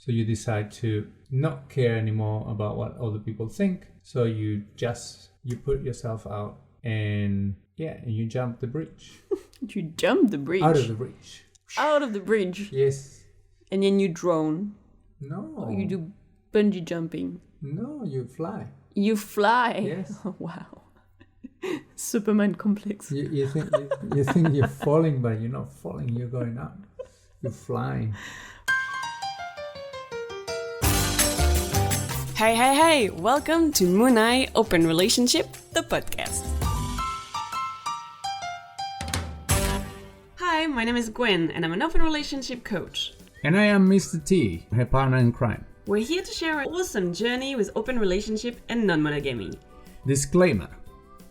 So you decide to not care anymore about what other people think. So you put yourself out and you jump the bridge. You jump the bridge? Out of the bridge. Out of the bridge? Yes. And then you drone? No. Or you do bungee jumping? No, you fly. You fly? Yes. Oh, wow. Superman complex. You think you're falling, but you're not falling. You're going up. You're flying. Hey. Welcome to Moonai Open Relationship, the podcast. Hi, my name is Gwen, and I'm an open relationship coach. And I am Mr. T, her partner in crime. We're here to share our awesome journey with open relationship and non-monogamy. Disclaimer.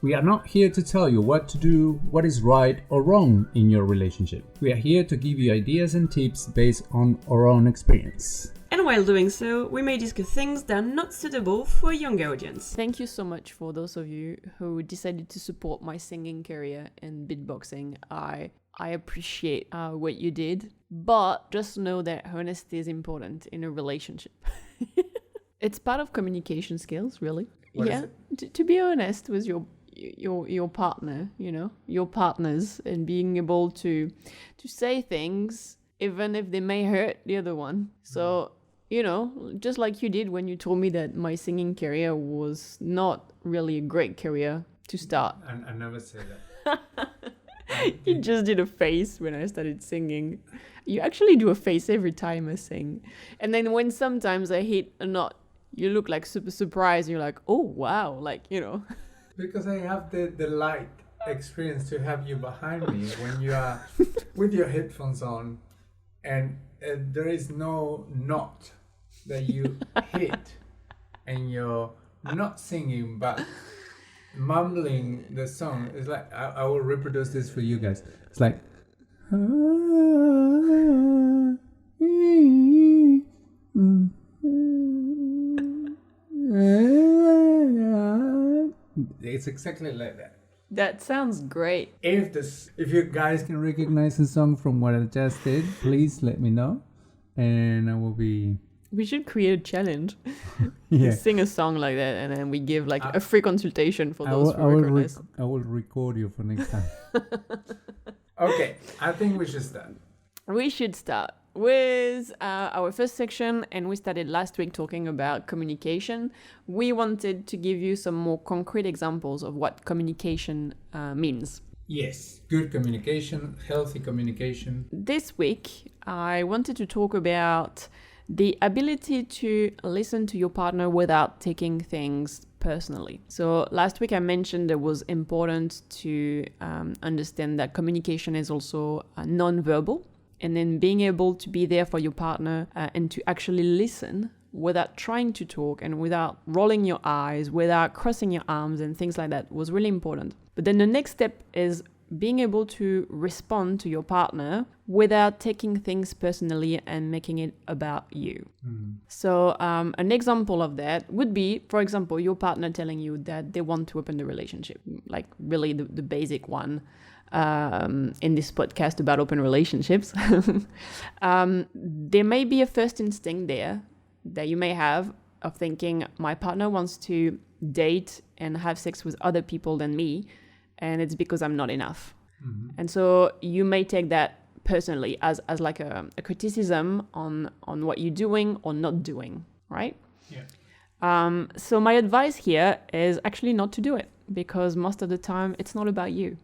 We are not here to tell you what to do, what is right or wrong in your relationship. We are here to give you ideas and tips based on our own experience. And while doing so, we may discuss things that are not suitable for a younger audience. Thank you so much for those of you who decided to support my singing career in beatboxing. I appreciate what you did, but just know that honesty is important in a relationship. It's part of communication skills, really. What is it? To be honest with your partner, your partners, and being able to say things even if they may hurt the other one. So, just like you did when you told me that my singing career was not really a great career to start. I never say that. You just did a face when I started singing. You actually do a face every time I sing. And then when sometimes I hit a note, you look like super surprised. You're like, oh, wow. Because I have the light experience to have you behind me when you are with your headphones on and there is no note that you hit and you're not singing but mumbling the song. It's like, I will reproduce this for you guys. It's like, it's exactly like that. That sounds great. If you guys can recognize the song from what I just did, please let me know, and I will be. We should create a challenge. Yeah. Sing a song like that, and then we give a free consultation for those who recognize. I will record you for next time. Okay, I think we should start. We should start with our first section, and we started last week talking about communication. We wanted to give you some more concrete examples of what communication means. Yes, good communication, healthy communication. This week, I wanted to talk about the ability to listen to your partner without taking things personally. So last week I mentioned it was important to understand that communication is also non-verbal. And then being able to be there for your partner and to actually listen without trying to talk and without rolling your eyes, without crossing your arms and things like that was really important. But then the next step is being able to respond to your partner without taking things personally and making it about you. So an example of that would be, for example, your partner telling you that they want to open the relationship, like really the basic one. In this podcast about open relationships, there may be a first instinct there that you may have of thinking, my partner wants to date and have sex with other people than me, and it's because I'm not enough. Mm-hmm. And so you may take that personally as like a criticism on what you're doing or not doing, right? Yeah. So my advice here is actually not to do it, because most of the time it's not about you.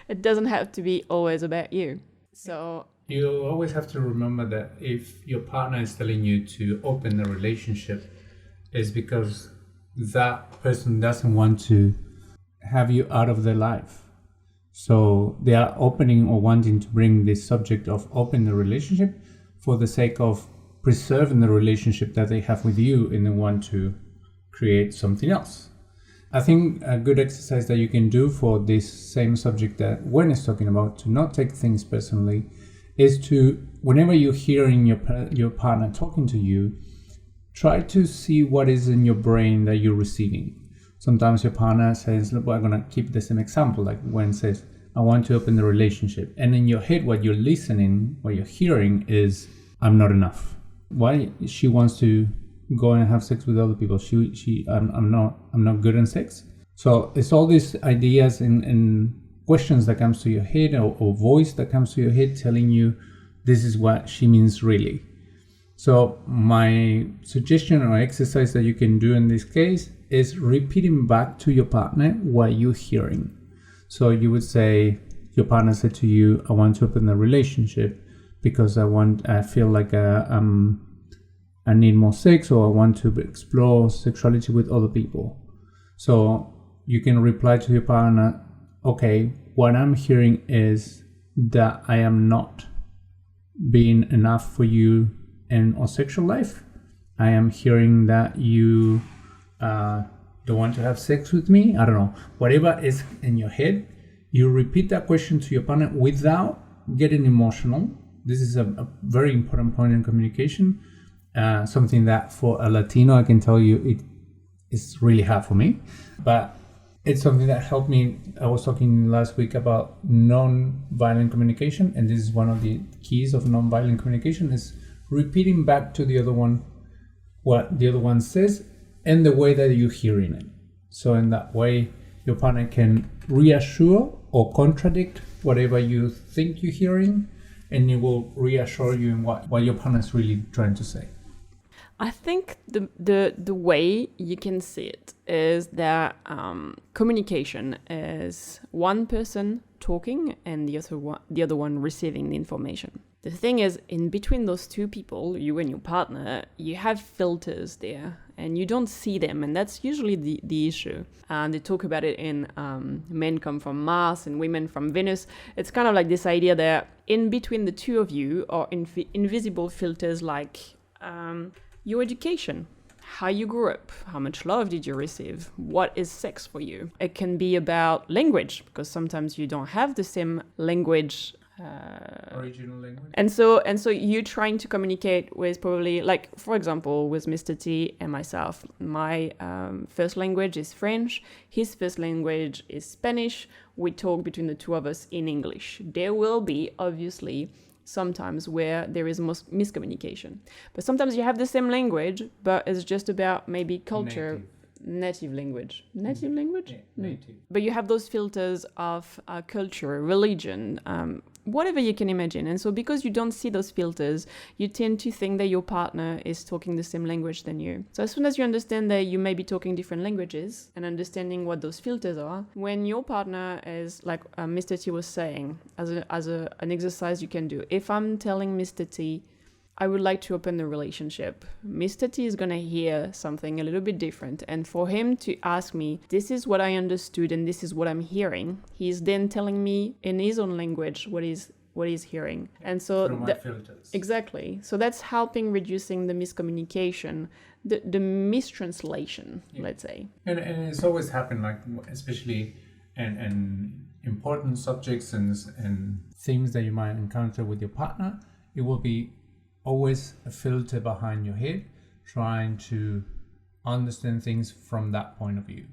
It doesn't have to be always about you. So you always have to remember that if your partner is telling you to open the relationship, it's because that person doesn't want to have you out of their life. So they are opening or wanting to bring this subject of open the relationship for the sake of preserving the relationship that they have with you, and they want to create something else. I think a good exercise that you can do for this same subject that Gwen is talking about, to not take things personally, is to, whenever you're hearing your partner talking to you, try to see what is in your brain that you're receiving. Sometimes your partner says, look, I'm going to keep the same example, like Gwen says, I want to open the relationship. And in your head, what you're listening, what you're hearing is, I'm not enough. Why she wants to go and have sex with other people? I'm not good in sex. So it's all these ideas and questions that comes to your head, or voice that comes to your head telling you this is what she means really. So my suggestion or exercise that you can do in this case is repeating back to your partner what you're hearing. So you would say, your partner said to you, I want to open a relationship because I feel like I need more sex, or I want to explore sexuality with other people. So you can reply to your partner, okay, what I'm hearing is that I am not being enough for you in our sexual life. I am hearing that you don't want to have sex with me. I don't know. Whatever is in your head, you repeat that question to your partner without getting emotional. This is a very important point in communication. Something that for a Latino, I can tell you, it is really hard for me. But it's something that helped me. I was talking last week about non-violent communication, and this is one of the keys of non-violent communication, is repeating back to the other one what the other one says and the way that you're hearing it. So in that way, your partner can reassure or contradict whatever you think you're hearing, and it will reassure you in what your partner is really trying to say. I think the way you can see it is that communication is one person talking and the other one receiving the information. The thing is, in between those two people, you and your partner, you have filters there and you don't see them, and that's usually the issue. And they talk about it in Men Come From Mars and Women From Venus. It's kind of like this idea that in between the two of you are invisible filters, like your education, how you grew up, how much love did you receive, what is sex for you. It can be about language, because sometimes you don't have the same language, original language. And so you're trying to communicate with, probably, like, for example, with Mr. T and myself. My first language is French, his first language is Spanish. We talk between the two of us in English. There will be, obviously, sometimes where there is miscommunication. But sometimes you have the same language, but it's just about maybe culture. Native language. Native language? Yeah, native. But you have those filters of culture, religion, whatever you can imagine. And so because you don't see those filters, you tend to think that your partner is talking the same language than you. So as soon as you understand that you may be talking different languages and understanding what those filters are, when your partner is, like Mr. T was saying, as an exercise you can do. If I'm telling Mr. T, I would like to open the relationship, Mr. T is going to hear something a little bit different. And for him to ask me, this is what I understood and this is what I'm hearing, he's then telling me in his own language what he's hearing. And so Through my filters. Exactly. So that's helping reducing the miscommunication, the mistranslation, let's say. And it's always happened, like, especially in important subjects and themes that you might encounter with your partner. It will be always a filter behind your head, trying to understand things from that point of view.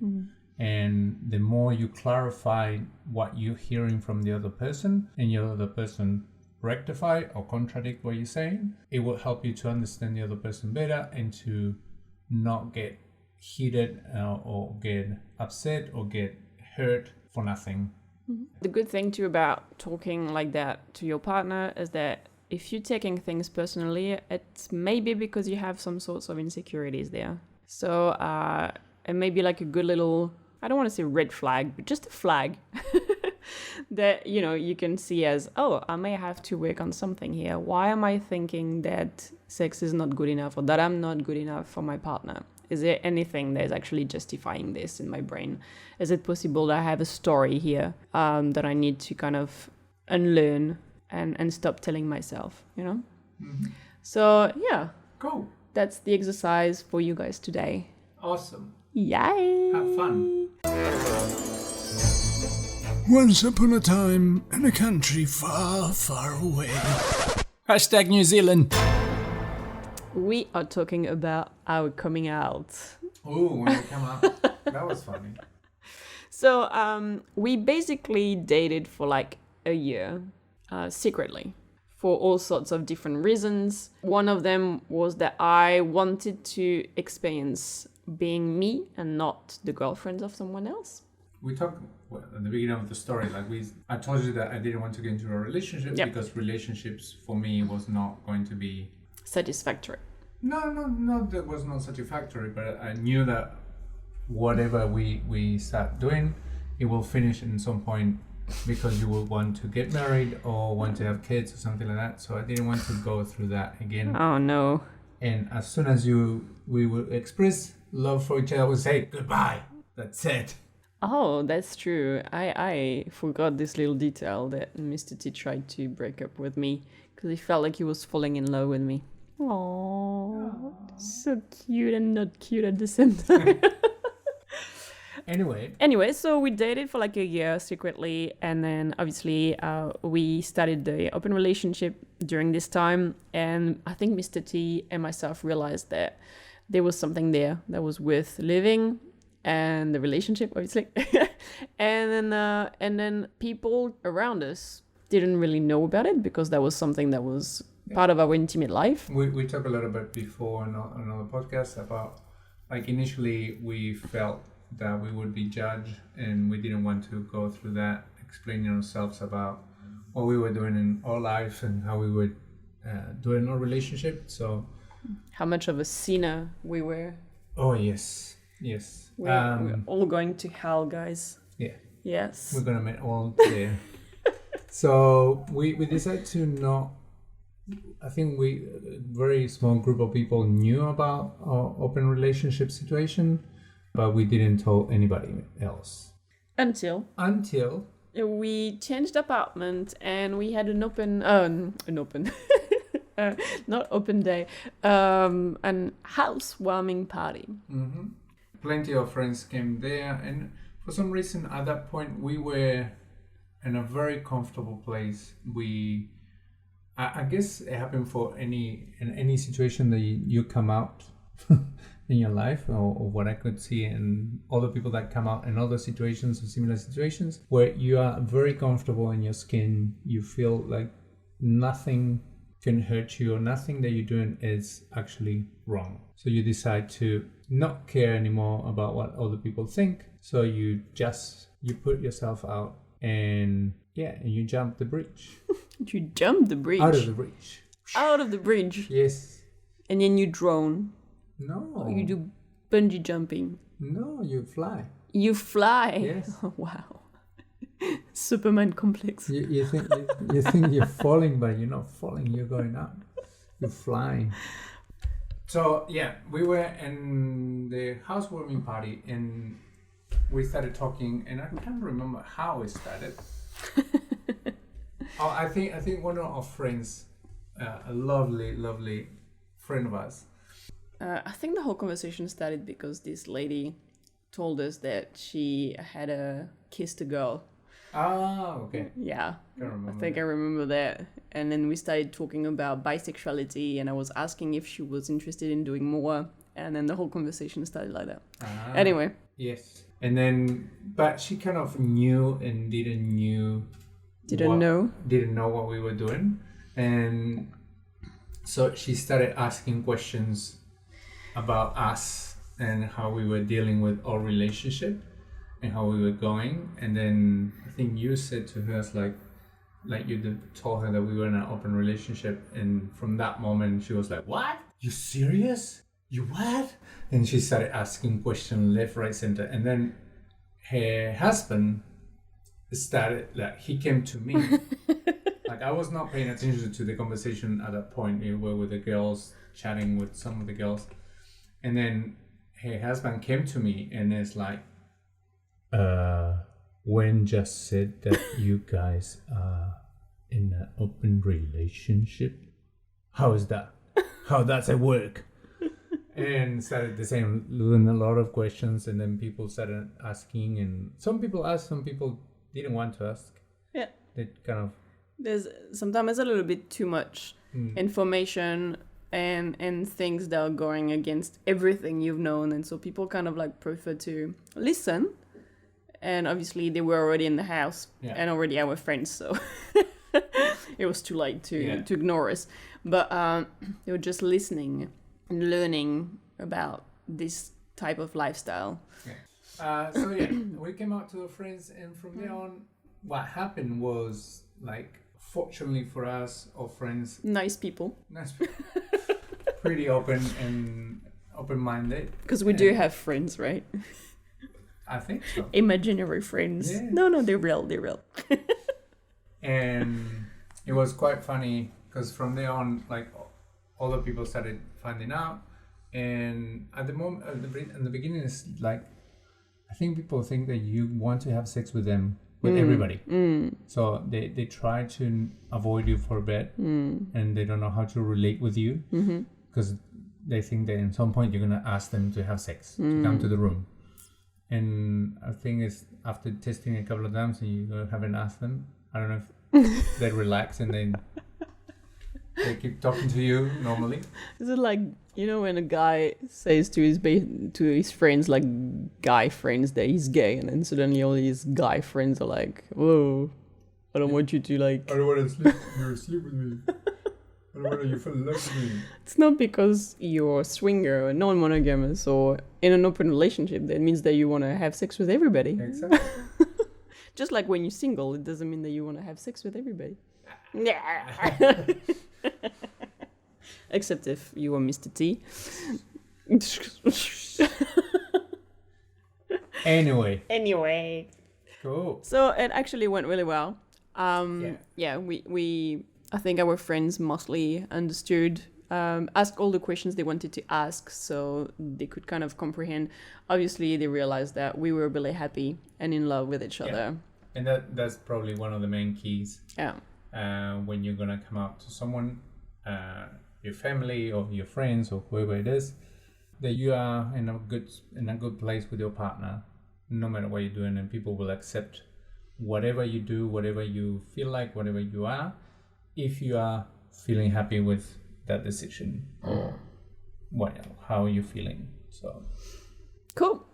And the more you clarify what you're hearing from the other person, and your other person rectify or contradict what you're saying, it will help you to understand the other person better and to not get heated or get upset or get hurt for nothing. The good thing too about talking like that to your partner is that if you're taking things personally, it's maybe because you have some sorts of insecurities there. So it may be like a good little, I don't want to say red flag, but just a flag that, you know, you can see as, oh, I may have to work on something here. Why am I thinking that sex is not good enough, or that I'm not good enough for my partner? Is there anything that is actually justifying this in my brain? Is it possible that I have a story here that I need to kind of unlearn and stop telling myself, you know? So, yeah. Cool. That's the exercise for you guys today. Awesome. Yay! Have fun. Once upon a time, in a country far, far away. Hashtag New Zealand. We are talking about our coming out. Oh, when we come out. That was funny. So we basically dated for like a year, secretly. for all sorts of different reasons. One of them was that I wanted to experience being me and not the girlfriend of someone else. We talked at the beginning of the story, I told you that I didn't want to get into a relationship because relationships for me was not going to be satisfactory. No, that was not satisfactory, but I knew that whatever we start doing, it will finish in some point because you will want to get married or want to have kids or something like that. So I didn't want to go through that again. Oh no. And as soon as we will express love for each other, we'll say goodbye. That's it. Oh, that's true. I forgot this little detail that Mr. T tried to break up with me because he felt like he was falling in love with me. Aww, so cute and not cute at the same time. Anyway, so we dated for like a year secretly, and then obviously we started the open relationship during this time, and I think Mr. T and myself realized that there was something there that was worth living, and the relationship obviously, and then people around us didn't really know about it because that was something that was part of our intimate life. We talked a little bit before on another podcast about like initially we felt that we would be judged and we didn't want to go through that, explaining ourselves about what we were doing in our life and how we would do in our relationship. So how much of a sinner we were. Oh yes. We're all going to hell, guys. Yeah. Yes. We're gonna make all clear. So we decided to not. I think a very small group of people knew about our open relationship situation, but we didn't tell anybody else. Until we changed apartment and we had an housewarming party. Mm-hmm. Plenty of friends came there, and for some reason at that point we were in a very comfortable place. I guess it happened in any situation that you come out in your life, or what I could see in other people that come out in other situations or similar situations, where you are very comfortable in your skin. You feel like nothing can hurt you or nothing that you're doing is actually wrong. So you decide to not care anymore about what other people think. So you put yourself out and you jump the bridge. You jump the bridge? Out of the bridge. Out of the bridge? Yes. And then you drone? No. Or you do bungee jumping? No, you fly. You fly? Yes. Oh, wow. Superman complex. You think you're falling, but you're not falling. You're going up. You're flying. So we were in the housewarming party and we started talking, and I can't remember how it started. I think one of our friends, a lovely friend of ours. I think the whole conversation started because this lady told us that she had kissed a girl. Ah, okay. Yeah, I remember that. And then we started talking about bisexuality, and I was asking if she was interested in doing more, and then the whole conversation started like that. Anyway. Yes. And then, but she kind of knew and didn't know what we were doing, and so she started asking questions about us and how we were dealing with our relationship and how we were going. And then I think you said to her like you told her that we were in an open relationship, and from that moment she was like, "What? You serious? You what?" And she started asking questions left, right, center. And then her husband started, he came to me. Like, I was not paying attention to the conversation at that point. We were with the girls, chatting with some of the girls. And then her husband came to me and is like, Wen just said that you guys are in an open relationship. How is that? How does it work? And started the same, doing a lot of questions, and then people started asking, and some people asked, some people didn't want to ask. Yeah. They kind of... Sometimes a little bit too much information and things that are going against everything you've known, and so people kind of prefer to listen. And obviously they were already in the house and already our friends, so it was too late Yeah. to ignore us. But they were just listening and learning about this type of lifestyle. So yeah, we came out to our friends, and from there on, what happened was, like, fortunately for us, our friends, Nice people, nice, pretty open and open-minded. because we do have friends, right? I think so. Imaginary friends. Yeah. No, they're real. They're real. And it was quite funny because from there on, like, other people started finding out. And at the moment, in the beginning, it's like, I think people think that you want to have sex with them, with everybody. So they try to avoid you for a bit, and they don't know how to relate with you because they think that at some point you're gonna ask them to have sex, to come to the room. And I think it's after testing a couple of times and you haven't asked them, I don't know if they relax and then they keep talking to you normally. Is it like, you know, when a guy says to his friends, like guy friends, that he's gay, and then suddenly all his guy friends are like, whoa, I don't want you to like. I don't want to sleep with me. I don't want you fall in love with me. It's not because you're a swinger or non-monogamous or in an open relationship that means that you want to have sex with everybody. Exactly. Just like when you're single, it doesn't mean that you want to have sex with everybody. Yeah. Except if you are Mr. T. Anyway. Cool. So it actually went really well. Yeah. We I think our friends mostly understood, asked all the questions they wanted to ask, so they could kind of comprehend. Obviously, they realized that we were really happy and in love with each other. And that's probably one of the main keys. Yeah. When you're gonna come out to someone, your family or your friends or whoever it is, that you are in a good place with your partner, no matter what you're doing, and people will accept whatever you do, whatever you feel like, whatever you are, if you are feeling happy with that decision or how you're feeling. So Cool.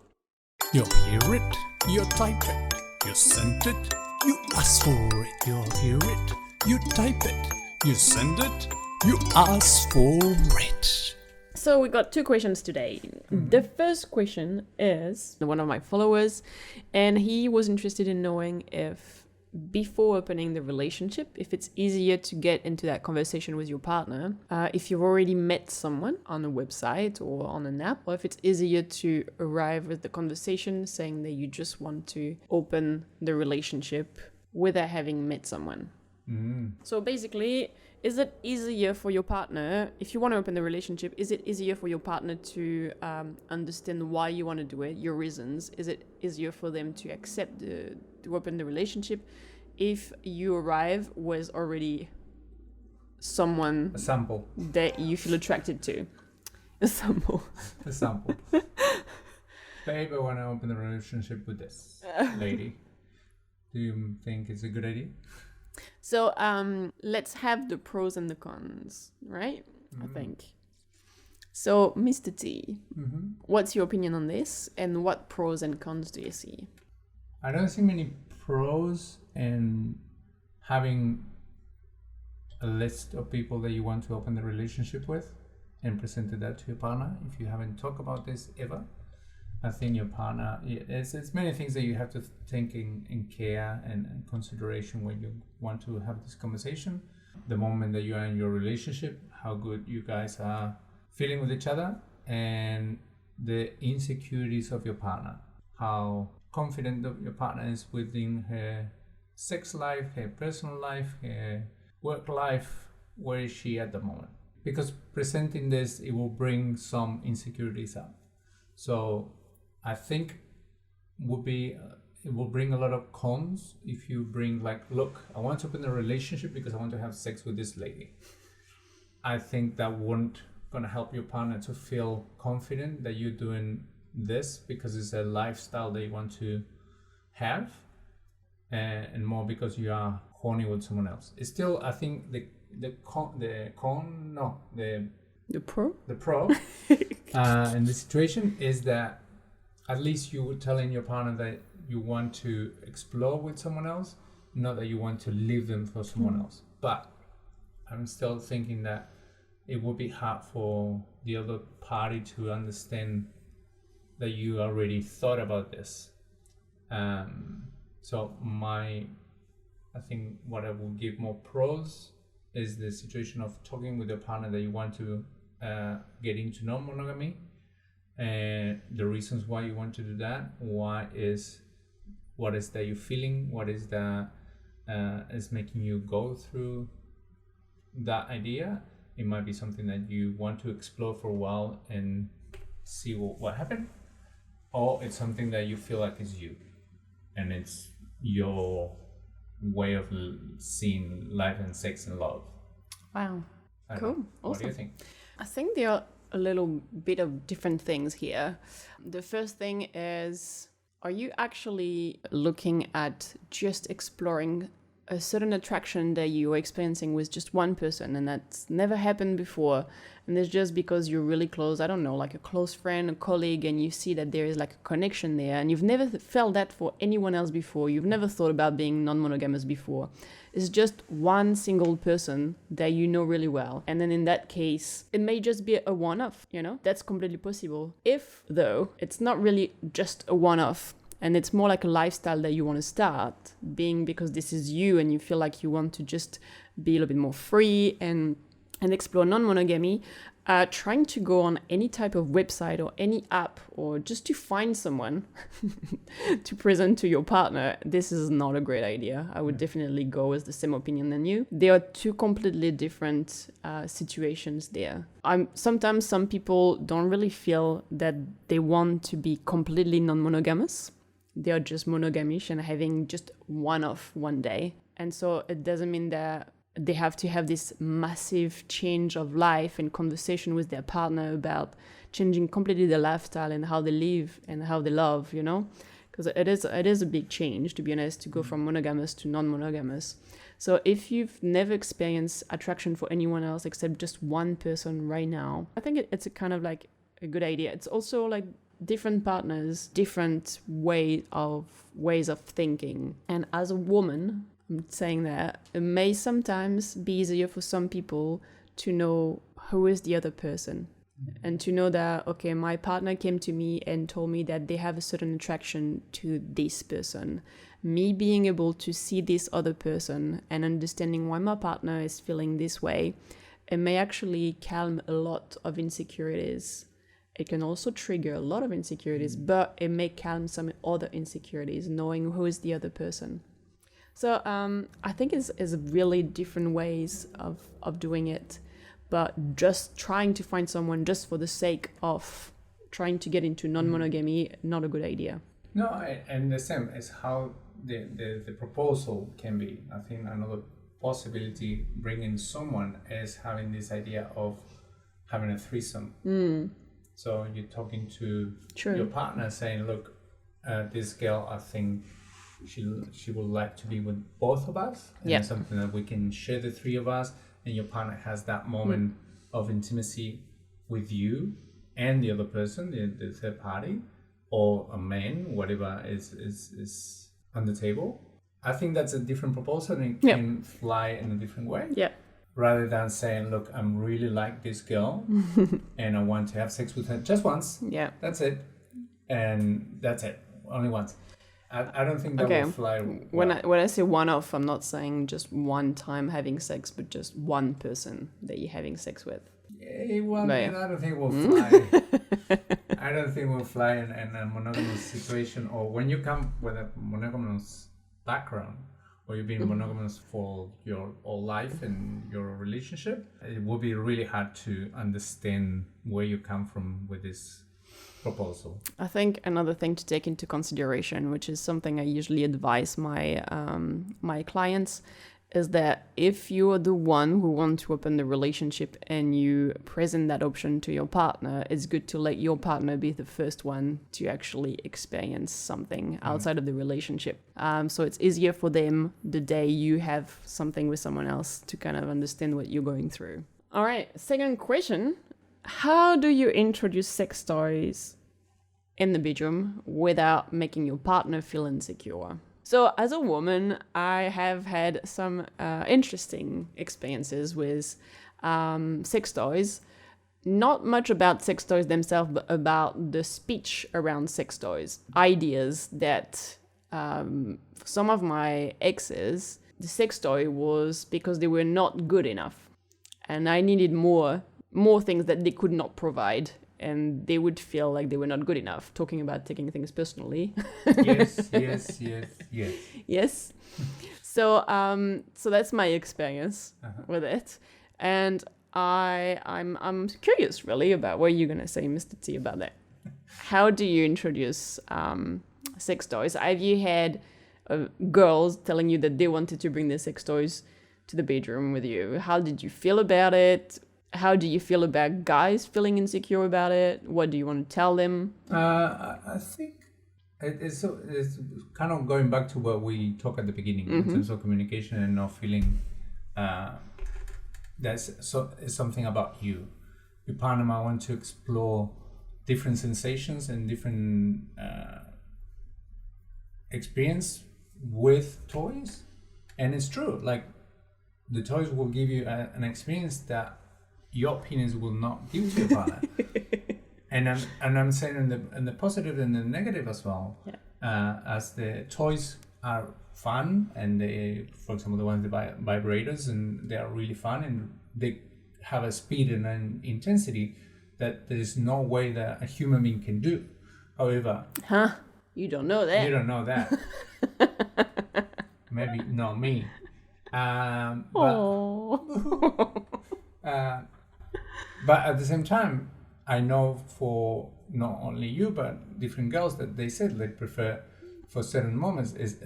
You hear it, you type it. You send it, you ask for it. You hear it, you type it. You send it, you ask for it. So we got 2 questions today. The first question is one of my followers, and he was interested in knowing if before opening the relationship, if it's easier to get into that conversation with your partner, if you've already met someone on a website or on an app, or if it's easier to arrive at the conversation saying that you just want to open the relationship without having met someone. So basically, is it easier for your partner, if you want to open the relationship, is it easier for your partner to understand why you want to do it, your reasons? Is it easier for them to accept to open the relationship if you arrive with already someone a sample. that you feel attracted to? A sample. A sample. Babe, I want to open the relationship with this lady. Do you think it's a good idea? So let's have the pros and the cons, right? I think. So, Mr. T, what's your opinion on this, and what pros and cons do you see? I don't see many pros in having a list of people that you want to open the relationship with and presented that to your partner. If you haven't talked about this ever, I think your partner, it's many things that you have to think in care and consideration when you want to have this conversation. The moment that you are in your relationship, how good you guys are feeling with each other, and the insecurities of your partner, how confident your partner is within her sex life, her personal life, her work life. Where is she at the moment? Because presenting this, it will bring some insecurities up. So I think it will bring a lot of cons if you bring like, look, I want to open a relationship because I want to have sex with this lady. I think that won't gonna help your partner to feel confident that you're doing this because it's a lifestyle they want to have, and more because you are horny with someone else. It's still, I think the pro in this situation is that at least you were telling your partner that you want to explore with someone else, not that you want to leave them for someone else. but I'm still thinking that it would be hard for the other party to understand that you already thought about this. So I think what I will give more pros is the situation of talking with your partner that you want to get into non-monogamy, and the reasons why you want to do that. What is that you're feeling? What is that is making you go through that idea? It might be something that you want to explore for a while and see what happened, or it's something that you feel like is you, and it's your way of seeing life and sex and love. Wow. Cool. Awesome. What do you think? I think there are a little bit of different things here. The first thing is, are you actually looking at just exploring a certain attraction that you're experiencing with just one person, and that's never happened before, and it's just because you're really close, I don't know, like a close friend, a colleague, and you see that there is like a connection there, and you've never felt that for anyone else before, you've never thought about being non-monogamous before. It's just one single person that you know really well, and then in that case it may just be a one-off, that's completely possible. If though it's not really just a one-off, and it's more like a lifestyle that you want to start being because this is you and you feel like you want to just be a little bit more free and explore non-monogamy, trying to go on any type of website or any app or just to find someone to present to your partner, this is not a great idea. I would definitely go with the same opinion than you. There are two completely different situations there. Sometimes some people don't really feel that they want to be completely non-monogamous. They are just monogamish and having just one day. And so it doesn't mean that they have to have this massive change of life and conversation with their partner about changing completely their lifestyle and how they live and how they love, because it is a big change, to be honest, to go from monogamous to non-monogamous. So if you've never experienced attraction for anyone else except just one person right now, I think it's a kind of like a good idea. It's also like different partners, different ways of thinking. And as a woman, I'm saying that it may sometimes be easier for some people to know who is the other person and to know that, okay, my partner came to me and told me that they have a certain attraction to this person. Me being able to see this other person and understanding why my partner is feeling this way, it may actually calm a lot of insecurities. It can also trigger a lot of insecurities, but it may calm some other insecurities, knowing who is the other person. So I think it's really different ways of doing it, but just trying to find someone just for the sake of trying to get into non-monogamy, not a good idea. No, and the same is how the proposal can be. I think another possibility bringing someone is having this idea of having a threesome. So you're talking to your partner saying, look, this girl, I think she would like to be with both of us. And it's something that we can share, the three of us, and your partner has that moment of intimacy with you and the other person, the third party, or a man, whatever is on the table. I think that's a different proposal, and it can fly in a different way. Yeah. Rather than saying, look, I'm really like this girl and I want to have sex with her just once. Yeah. That's it. And that's it. Only once. I don't think that will fly well. When I say one-off, I'm not saying just one time having sex, but just one person that you're having sex with. Yeah, well, I don't think it will fly. I don't think it will fly in a monogamous situation, or when you come with a monogamous background, or you've been monogamous for your whole life in your relationship, it will be really hard to understand where you come from with this proposal. I think another thing to take into consideration, which is something I usually advise my my clients, is that if you are the one who wants to open the relationship and you present that option to your partner, it's good to let your partner be the first one to actually experience something outside of the relationship. So it's easier for them the day you have something with someone else to kind of understand what you're going through. All right, second question. How do you introduce sex toys in the bedroom without making your partner feel insecure? So, as a woman, I have had some interesting experiences with sex toys. Not much about sex toys themselves, but about the speech around sex toys. Ideas that for some of my exes, the sex toy was because they were not good enough. And I needed more things that they could not provide. And they would feel like they were not good enough, talking about taking things personally. Yes. Yes. So that's my experience with it. And I'm curious really about what you're gonna say, Mr. T, about that. How do you introduce sex toys? Have you had girls telling you that they wanted to bring their sex toys to the bedroom with you? How did you feel about it? How do you feel about guys feeling insecure about it? What do you want to tell them? I think it's kind of going back to what we talked at the beginning in terms of communication and not feeling it's something about you. Your partner might want to explore different sensations and different experience with toys, and it's true. Like the toys will give you an experience that your opinions will not give to your partner. and I'm saying in the positive and the negative as well. Yeah. As the toys are fun, and they, for example, the ones that vibrators, and they are really fun, and they have a speed and an intensity that there is no way that a human being can do. However, You don't know that. you don't know that. Maybe not me. But at the same time, I know for not only you but different girls that they said they prefer for certain moments is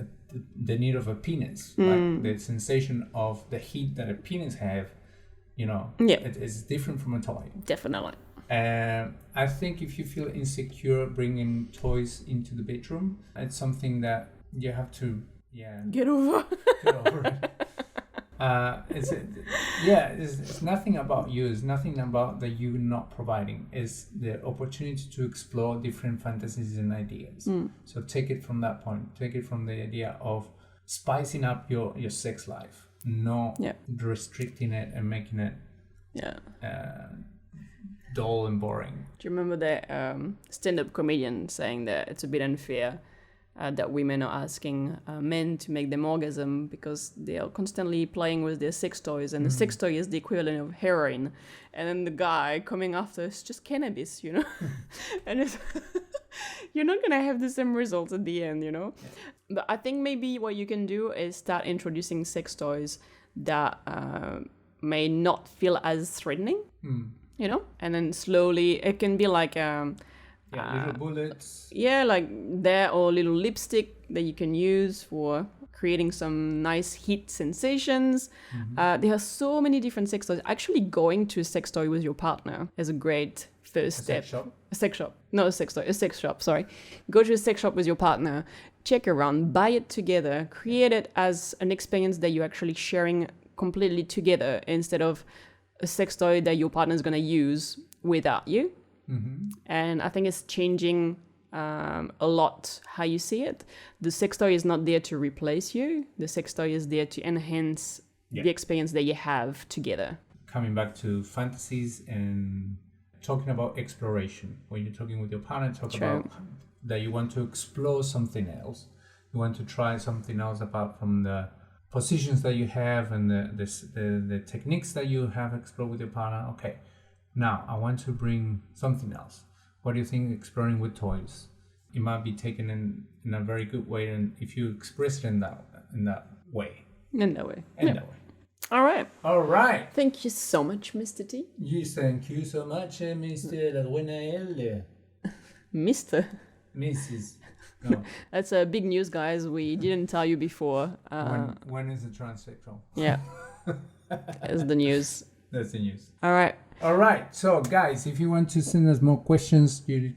the need of a penis, like the sensation of the heat that a penis have. It's different from a toy. Definitely. I think if you feel insecure bringing toys into the bedroom, it's something that you have to Get over. get over it. It's nothing about you. It's nothing about that you not providing. It's the opportunity to explore different fantasies and ideas. So take it from that point. Take it from the idea of spicing up your sex life, not restricting it and making it dull and boring. Do you remember that stand-up comedian saying that it's a bit unfair that women are asking men to make them orgasm because they are constantly playing with their sex toys, and the sex toy is the equivalent of heroin, and then the guy coming after is just cannabis, and it's you're not gonna have the same results at the end, But I think maybe what you can do is start introducing sex toys that may not feel as threatening, and then slowly it can be like little bullets. like there, or little lipstick that you can use for creating some nice heat sensations. There are so many different sex toys. Actually, going to a sex toy with your partner is a great first step. A sex shop. Not a sex toy, a sex shop, sorry. Go to a sex shop with your partner, check around, buy it together, create it as an experience that you're actually sharing completely together instead of a sex toy that your partner is going to use without you. And I think it's changing a lot how you see it. The sex toy is not there to replace you. The sex toy is there to enhance the experience that you have together. Coming back to fantasies and talking about exploration. When you're talking with your partner, talk about that you want to explore something else. You want to try something else apart from the positions that you have and the techniques that you have explored with your partner. Okay. Now, I want to bring something else. What do you think exploring with toys? It might be taken in a very good way, and if you express it in that way. In that way. All right. Thank you so much, Mr. T. Thank you so much, Mr. La Buena L. Mr. Mrs. No. That's big news, guys. We didn't tell you before. When is the transsexual? Yeah. That's the news. That's the news. All right. So, guys, if you want to send us more questions, you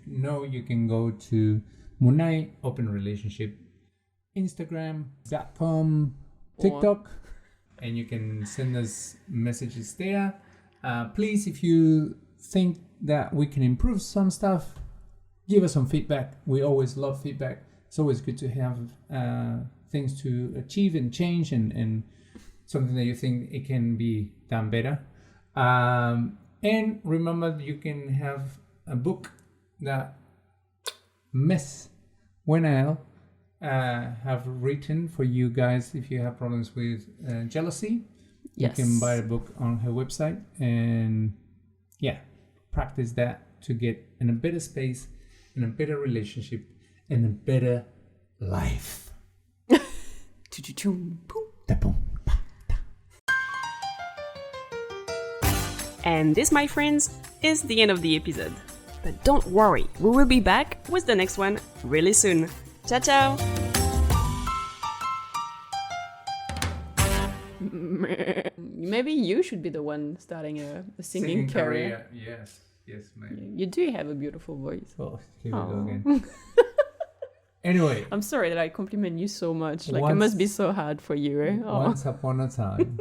can go to Munai Open Relationship, Instagram.com, TikTok, and you can send us messages there. Please, if you think that we can improve some stuff, give us some feedback. We always love feedback. It's always good to have things to achieve and change, and something that you think it can be done better. And remember that you can have a book that Miss Winnell have written for you guys if you have problems with jealousy. Yes. You can buy a book on her website and practice that to get in a better space, in a better relationship, in a better life. And this, my friends, is the end of the episode. But don't worry, we will be back with the next one really soon. Ciao, ciao! Maybe you should be the one starting a singing career. Yes, maybe. You do have a beautiful voice. Oh, here we go again. Anyway. I'm sorry that I compliment you so much. Like, it must be so hard for you, eh? Once upon a time.